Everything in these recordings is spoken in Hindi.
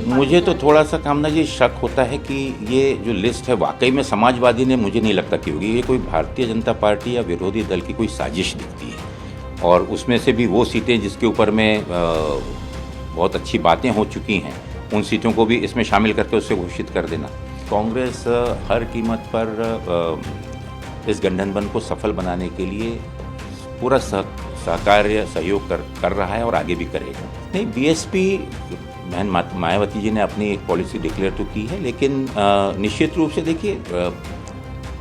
मुझे तो थोड़ा सा कामना जी शक होता है कि ये जो लिस्ट है वाकई में समाजवादी ने, मुझे नहीं लगता कि होगी। ये कोई भारतीय जनता पार्टी या विरोधी दल की कोई साजिश दिखती है, और उसमें से भी वो सीटें जिसके ऊपर में बहुत अच्छी बातें हो चुकी हैं, उन सीटों को भी इसमें शामिल करके उससे घोषित कर देना। कांग्रेस हर कीमत पर इस गठबंधन को सफल बनाने के लिए पूरा सहकार्य सहयोग कर रहा है और आगे भी करेगा। नहीं, बीएसपी बहन मायावती जी ने अपनी एक पॉलिसी डिक्लेयर तो की है, लेकिन निश्चित रूप से देखिए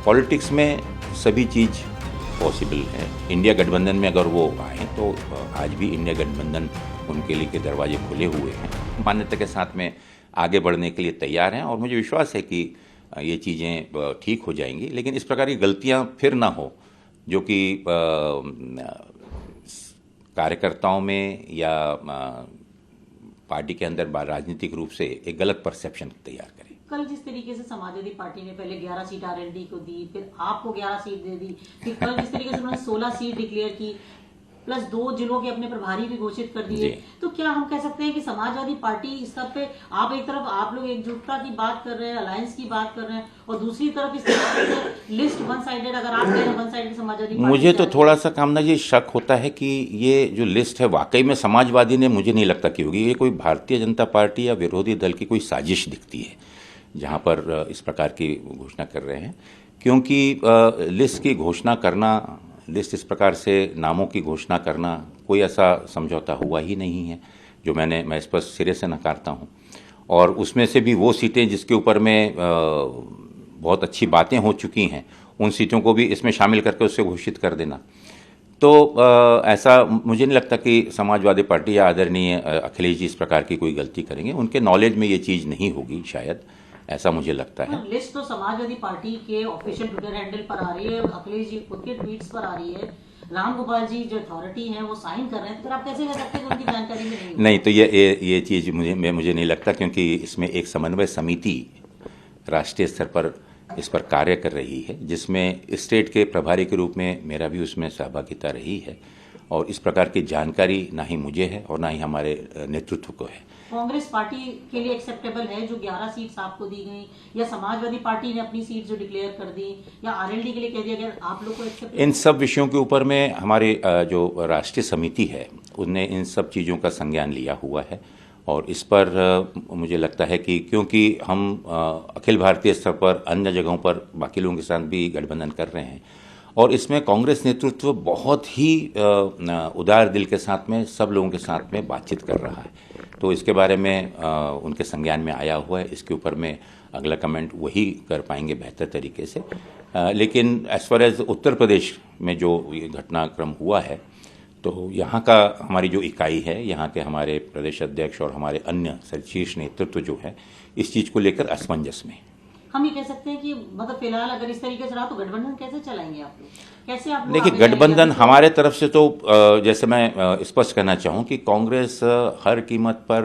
पॉलिटिक्स में सभी चीज़ पॉसिबल है। इंडिया गठबंधन में अगर वो आए तो आज भी इंडिया गठबंधन उनके लिए के दरवाजे खुले हुए हैं, मान्यता के साथ में आगे बढ़ने के लिए तैयार हैं, और मुझे विश्वास है कि ये चीज़ें ठीक हो जाएंगी। लेकिन इस प्रकार की गलतियां फिर ना हो जो कि कार्यकर्ताओं में या पार्टी के अंदर राजनीतिक रूप से एक गलत परसेप्शन तैयार करें। कल जिस तरीके से समाजवादी पार्टी ने पहले 11 सीट आरएलडी को दी, फिर आपको 11 सीट दे दी, फिर कल जिस तरीके से उन्होंने 16 सीट डिक्लेयर की, प्लस 2 जिलों के अपने प्रभारी भी घोषित कर दिए, तो क्या हम कह सकते हैं कि समाजवादी पार्टी इस सब पे आप एक तरफ आप लोग एकजुटता की बात कर रहे हैं, अलायंस की बात कर रहे हैं, और दूसरी तरफ इस तरह से लिस्ट वन साइडेड, अगर आप कह रहे हैं वन साइडेड समाजवादी पार्टी, मुझे तो थोड़ा सा कामना जी शक होता है कि ये जो लिस्ट है वाकई में समाजवादी ने, मुझे नहीं लगता कि होगी। ये कोई भारतीय जनता पार्टी या विरोधी दल की कोई साजिश दिखती है जहाँ पर इस प्रकार की घोषणा कर रहे हैं, क्योंकि लिस्ट की घोषणा करना, लिस्ट इस प्रकार से नामों की घोषणा करना, कोई ऐसा समझौता हुआ ही नहीं है, जो मैं इस पर सिरे से नकारता हूँ। और उसमें से भी वो सीटें जिसके ऊपर में बहुत अच्छी बातें हो चुकी हैं, उन सीटों को भी इसमें शामिल करके उससे घोषित कर देना, तो ऐसा मुझे नहीं लगता कि समाजवादी पार्टी या आदरणीय अखिलेश जी इस प्रकार की कोई गलती करेंगे। उनके नॉलेज में ये चीज़ नहीं होगी शायद, ऐसा मुझे लगता है। लिस्ट तो समाजवादी पार्टी के ऑफिशियल ट्विटर हैंडल पर आ रही है, अखिलेश जी खुद के ट्वीट्स पर आ रही है, राम गोपाल जी जो अथॉरिटी है वो साइन कर रहे हैं, तो आप कैसे कह सकते हैं कि उनकी जानकारी में नहीं तो ये चीज़ मुझे नहीं लगता, क्योंकि इसमें एक समन्वय समिति राष्ट्रीय स्तर पर इस पर कार्य कर रही है, जिसमें स्टेट के प्रभारी के रूप में मेरा भी उसमें सहभागिता रही है, और इस प्रकार की जानकारी ना ही मुझे है और ना ही हमारे नेतृत्व को है। कांग्रेस पार्टी के लिए एक्सेप्टेबल है जो 11 सीट्स आपको दी गई, या समाजवादी पार्टी ने अपनी सीट जो डिक्लेयर कर दी, या आरएलडी के लिए कह दिया गया, आप लोग को एक्सेप्टेबल? इन सब विषयों के ऊपर में हमारे जो राष्ट्रीय समिति है उसने इन सब चीज़ों का संज्ञान लिया हुआ है, और इस पर मुझे लगता है कि क्योंकि हम अखिल भारतीय स्तर पर अन्य जगहों पर बाकी लोगों के साथ भी गठबंधन कर रहे हैं, और इसमें कांग्रेस नेतृत्व बहुत ही उदार दिल के साथ में सब लोगों के साथ में बातचीत कर रहा है, तो इसके बारे में उनके संज्ञान में आया हुआ है। इसके ऊपर में अगला कमेंट वही कर पाएंगे बेहतर तरीके से। लेकिन as far as Uttar Pradesh में जो ये घटनाक्रम हुआ है, तो यहाँ का हमारी जो इकाई है, यहाँ के हमारे प्रदेश अध्यक्ष और हमारे अन्य शीर्ष नेतृत्व जो है, इस चीज़ को लेकर असमंजस में। हम ये कह सकते हैं कि मतलब फिलहाल अगर इस तरीके से रहा तो गठबंधन कैसे चलाएंगे आप लोग, कैसे आप? देखिए, गठबंधन हमारे तरफ से तो जैसे मैं स्पष्ट करना चाहूँ कि कांग्रेस हर कीमत पर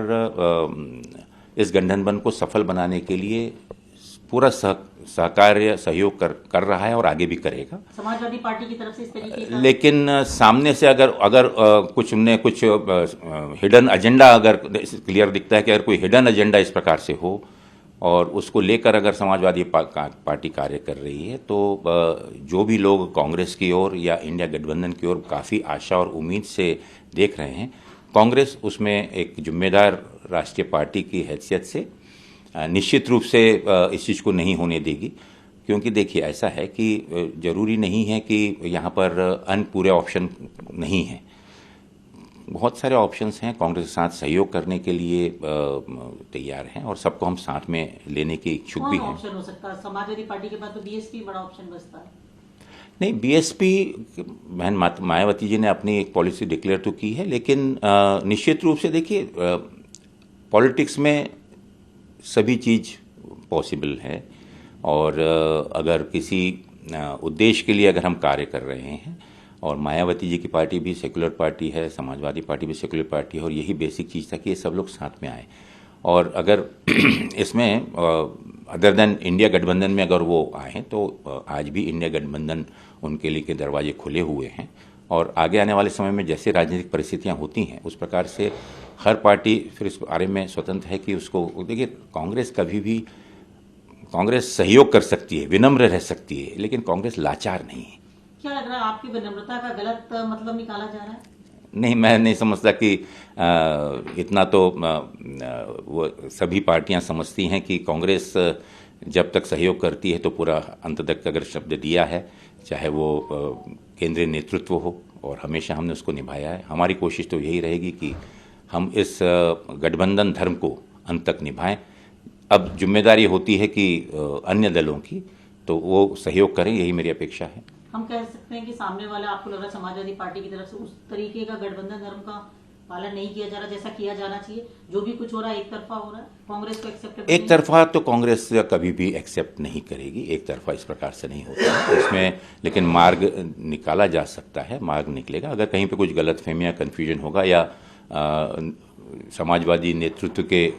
इस गठबंधन को सफल बनाने के लिए पूरा सहकार्य सहयोग कर रहा है और आगे भी करेगा, समाजवादी पार्टी की तरफ से इस तरीके का। लेकिन सामने से अगर कुछ हिडन एजेंडा अगर क्लियर दिखता है कि अगर कोई हिडन एजेंडा इस प्रकार से हो और उसको लेकर अगर समाजवादी पार्टी कार्य कर रही है, तो जो भी लोग कांग्रेस की ओर या इंडिया गठबंधन की ओर काफ़ी आशा और उम्मीद से देख रहे हैं, कांग्रेस उसमें एक जिम्मेदार राष्ट्रीय पार्टी की हैसियत से निश्चित रूप से इस चीज़ को नहीं होने देगी। क्योंकि देखिए, ऐसा है कि ज़रूरी नहीं है कि यहाँ पर अन्य पूरे ऑप्शन नहीं हैं, बहुत सारे ऑप्शंस हैं। कांग्रेस के साथ सहयोग करने के लिए तैयार हैं, और सबको हम साथ में लेने के इच्छुक भी हैं। ऑप्शन हो सकता है समाजवादी पार्टी के बाद तो बीएसपी बड़ा ऑप्शन बचता है। नहीं, बीएसपी बहन मायावती जी ने अपनी एक पॉलिसी डिक्लेयर तो की है, लेकिन निश्चित रूप से देखिए पॉलिटिक्स में सभी चीज़ पॉसिबल है, और अगर किसी उद्देश्य के लिए अगर हम कार्य कर रहे हैं, और मायावती जी की पार्टी भी सेकुलर पार्टी है, समाजवादी पार्टी भी सेकुलर पार्टी है, और यही बेसिक चीज़ था कि ये सब लोग साथ में आए, और अगर इसमें अदर देन इंडिया गठबंधन में अगर वो आए तो आज भी इंडिया गठबंधन उनके लिए के दरवाजे खुले हुए हैं, और आगे आने वाले समय में जैसे राजनीतिक परिस्थितियां होती हैं उस प्रकार से हर पार्टी फिर इस बारे में स्वतंत्र है कि उसको, देखिए कांग्रेस कभी भी, कांग्रेस सहयोग कर सकती है, विनम्र रह सकती है, लेकिन कांग्रेस लाचार नहीं है। क्या लग रहा है आपकी विनम्रता का गलत मतलब निकाला जा रहा है? नहीं, मैं नहीं समझता कि इतना तो वो सभी पार्टियां समझती हैं कि कांग्रेस जब तक सहयोग करती है तो पूरा अंत तक अगर शब्द दिया है, चाहे वो केंद्रीय नेतृत्व हो, और हमेशा हमने उसको निभाया है। हमारी कोशिश तो यही रहेगी कि हम इस गठबंधन धर्म को अंत तक निभाएं। अब जिम्मेदारी होती है कि अन्य दलों की, तो वो सहयोग करें, यही मेरी अपेक्षा है। हम कह सकते हैं कि सामने वाला, आपको लग रहा है समाजवादी पार्टी की तरफ से उस तरीके का गठबंधन धर्म का पालन नहीं किया जा रहा जैसा किया जाना चाहिए? जो भी कुछ हो रहा है एक तरफा हो रहा है, कांग्रेस को एक्सेप्ट, एक तरफा तो कांग्रेस कभी भी एक्सेप्ट नहीं करेगी, एक तरफा इस प्रकार से नहीं होता है इसमें, लेकिन मार्ग निकाला जा सकता है, मार्ग निकलेगा। अगर कहीं पे कुछ गलतफहमियां, कन्फ्यूजन होगा, या समाजवादी नेतृत्व के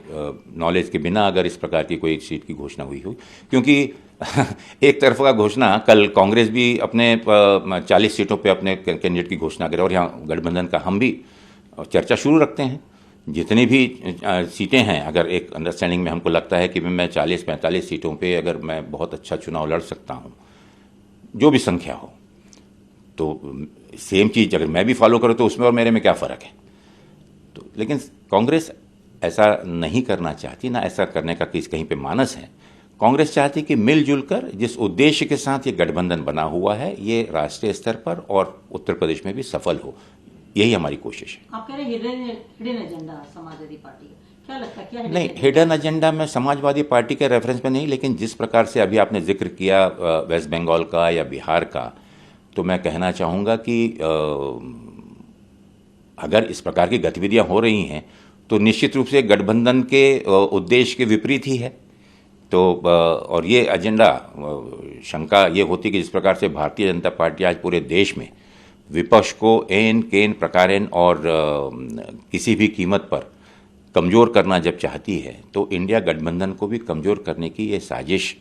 नॉलेज के बिना अगर इस प्रकार की कोई सीट की घोषणा हुई हो, क्योंकि एक तरफा घोषणा, कल कांग्रेस भी अपने 40 सीटों पे अपने कैंडिडेट की घोषणा करे, और यहाँ गठबंधन का हम भी चर्चा शुरू रखते हैं। जितनी भी सीटें हैं, अगर एक अंडरस्टैंडिंग में हमको लगता है कि मैं 40-45 सीटों पे अगर मैं बहुत अच्छा चुनाव लड़ सकता हूँ, जो भी संख्या हो, तो सेम चीज़ अगर मैं भी फॉलो करूँ तो उसमें और मेरे में क्या फ़र्क है। तो लेकिन कांग्रेस ऐसा नहीं करना चाहती, ना ऐसा करने का कहीं पे मानस है। कांग्रेस चाहती कि मिलजुल कर, जिस उद्देश्य के साथ ये गठबंधन बना हुआ है, ये राष्ट्रीय स्तर पर और उत्तर प्रदेश में भी सफल हो, यही हमारी कोशिश है। आप कह रहे हैं हिडन एजेंडा समाजवादी पार्टी का, क्या लगता है क्या है? नहीं, हिडन एजेंडा में समाजवादी पार्टी के रेफरेंस में नहीं, लेकिन जिस प्रकार से अभी आपने जिक्र किया वेस्ट बंगाल का या बिहार का, तो मैं कहना चाहूँगा कि अगर इस प्रकार की गतिविधियां हो रही हैं तो निश्चित रूप से गठबंधन के उद्देश्य के विपरीत ही है। तो और ये एजेंडा, शंका ये होती कि जिस प्रकार से भारतीय जनता पार्टी आज पूरे देश में विपक्ष को एन केन प्रकारेण और किसी भी कीमत पर कमज़ोर करना जब चाहती है, तो इंडिया गठबंधन को भी कमज़ोर करने की ये साजिश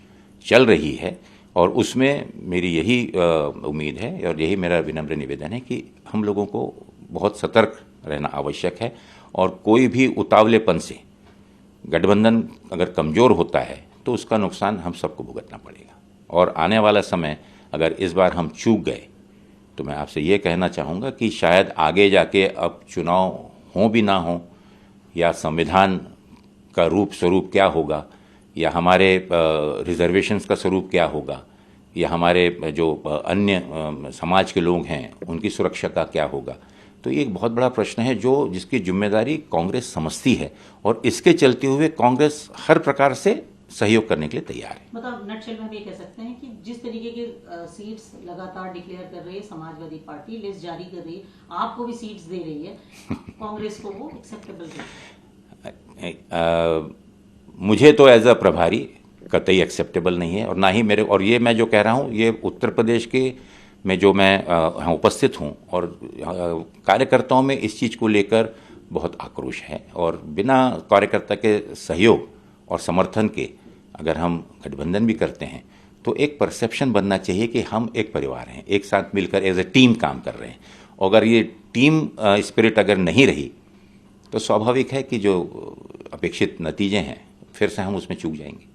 चल रही है। और उसमें मेरी यही उम्मीद है और यही मेरा विनम्र निवेदन है कि हम लोगों को बहुत सतर्क रहना आवश्यक है, और कोई भी उतावलेपन से गठबंधन अगर कमज़ोर होता है तो उसका नुकसान हम सबको भुगतना पड़ेगा। और आने वाला समय अगर इस बार हम चूक गए, तो मैं आपसे ये कहना चाहूँगा कि शायद आगे जाके अब चुनाव हों भी ना हों, या संविधान का रूप स्वरूप क्या होगा, या हमारे रिजर्वेशंस का स्वरूप क्या होगा, या हमारे जो अन्य समाज के लोग हैं उनकी सुरक्षा का क्या होगा। तो ये एक बहुत बड़ा प्रश्न है जो जिसकी जिम्मेदारी कांग्रेस समझती है, और इसके चलते हुए कांग्रेस हर प्रकार से सहयोग करने के लिए तैयार है। मतलब नटशेल में हम ये कह सकते हैं कि जिस तरीके के सीट्स लगातार डिक्लेयर कर रही है समाजवादी पार्टी, लिस्ट जारी कर रही है, आपको भी सीट्स दे रही है, कांग्रेस को वो एक्सेप्टेबल है? मुझे तो एज अ प्रभारी कतई एक्सेप्टेबल नहीं है, और ना ही मेरे, और ये मैं जो कह रहा हूँ ये उत्तर प्रदेश के में जो मैं यहाँ उपस्थित हूँ, और कार्यकर्ताओं में इस चीज़ को लेकर बहुत आक्रोश है। और बिना कार्यकर्ता के सहयोग और समर्थन के अगर हम गठबंधन भी करते हैं तो एक परसेप्शन बनना चाहिए कि हम एक परिवार हैं, एक साथ मिलकर एज ए टीम काम कर रहे हैं। और अगर ये टीम स्पिरिट अगर नहीं रही तो स्वाभाविक है कि जो अपेक्षित नतीजे हैं फिर से हम उसमें चूक जाएंगे।